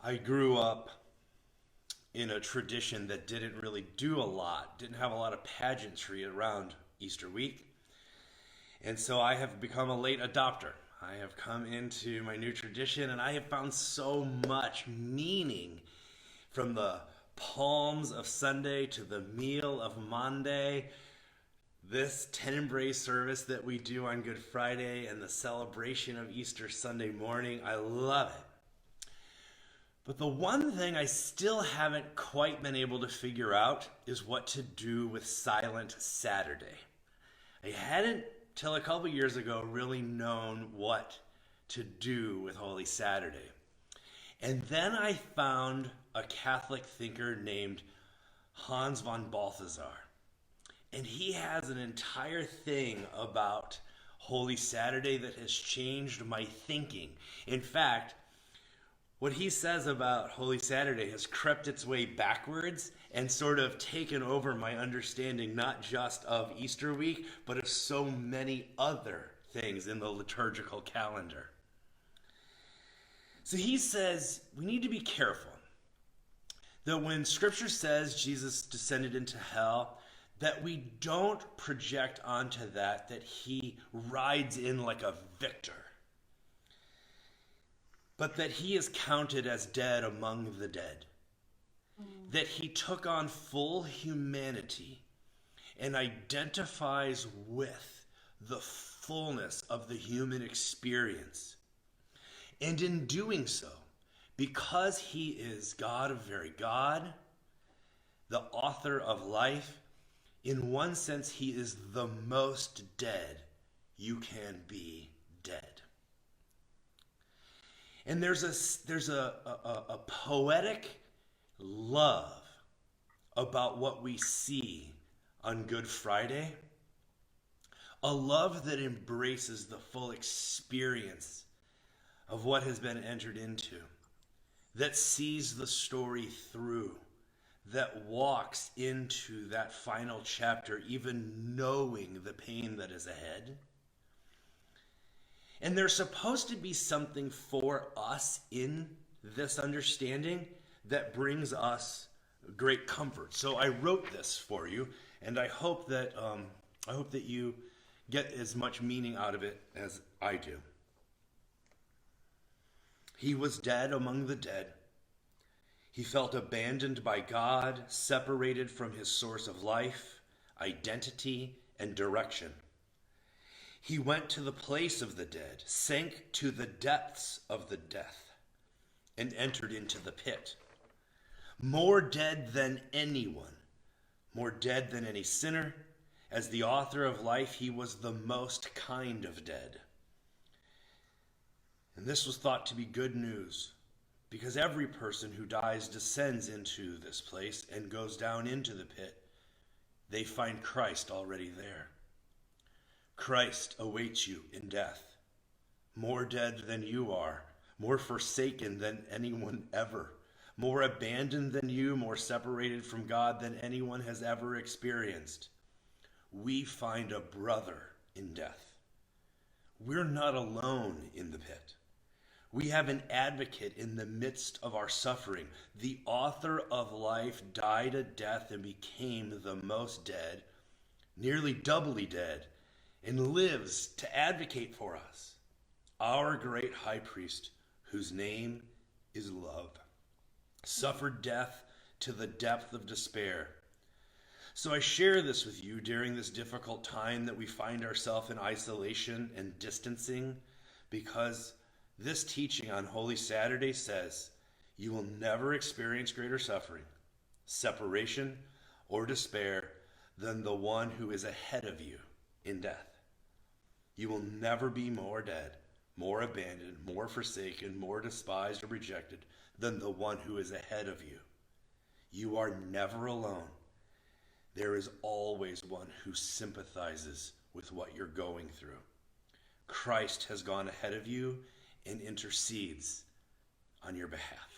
I grew up in a tradition that didn't really do a lot, didn't have a lot of pageantry around Easter week. And so I have become a late adopter. I have come into my new tradition and I have found so much meaning from the palms of Sunday to the meal of Monday, this Tenebrae service that we do on Good Friday, and the celebration of Easter Sunday morning. I love it. But the one thing I still haven't quite been able to figure out is what to do with Silent Saturday. I hadn't, till a couple years ago, really known what to do with Holy Saturday. And then I found a Catholic thinker named Hans von Balthasar. And he has an entire thing about Holy Saturday that has changed my thinking. In fact, what he says about Holy Saturday has crept its way backwards and sort of taken over my understanding, not just of Easter week, but of so many other things in the liturgical calendar. So he says we need to be careful that when Scripture says Jesus descended into hell, that we don't project onto that he rides in like a victor, but that he is counted as dead among the dead. That he took on full humanity and identifies with the fullness of the human experience. And in doing so, because he is God of very God, the author of life, in one sense, he is the most dead you can be dead. And there's a poetic love about what we see on Good Friday, a love that embraces the full experience of what has been entered into, that sees the story through, that walks into that final chapter even knowing the pain that is ahead. And there's supposed to be something for us in this understanding that brings us great comfort. So I wrote this for you, and I hope that you get as much meaning out of it as I do. He was dead among the dead. He felt abandoned by God, separated from his source of life, identity, and direction. He went to the place of the dead, sank to the depths of the death, and entered into the pit. More dead than anyone, more dead than any sinner. As the author of life, he was the most kind of dead. And this was thought to be good news, because every person who dies descends into this place and goes down into the pit. They find Christ already there. Christ awaits you in death, more dead than you are, more forsaken than anyone ever, more abandoned than you, more separated from God than anyone has ever experienced. We find a brother in death. We're not alone in the pit. We have an advocate in the midst of our suffering. The author of life died a death and became the most dead, nearly doubly dead, and lives to advocate for us. Our great high priest, whose name is love, suffered death to the depth of despair. So I share this with you during this difficult time that we find ourselves in isolation and distancing, because this teaching on Holy Saturday says you will never experience greater suffering, separation, or despair than the one who is ahead of you in death. You will never be more dead, more abandoned, more forsaken, more despised or rejected than the one who is ahead of you. You are never alone. There is always one who sympathizes with what you're going through. Christ has gone ahead of you and intercedes on your behalf.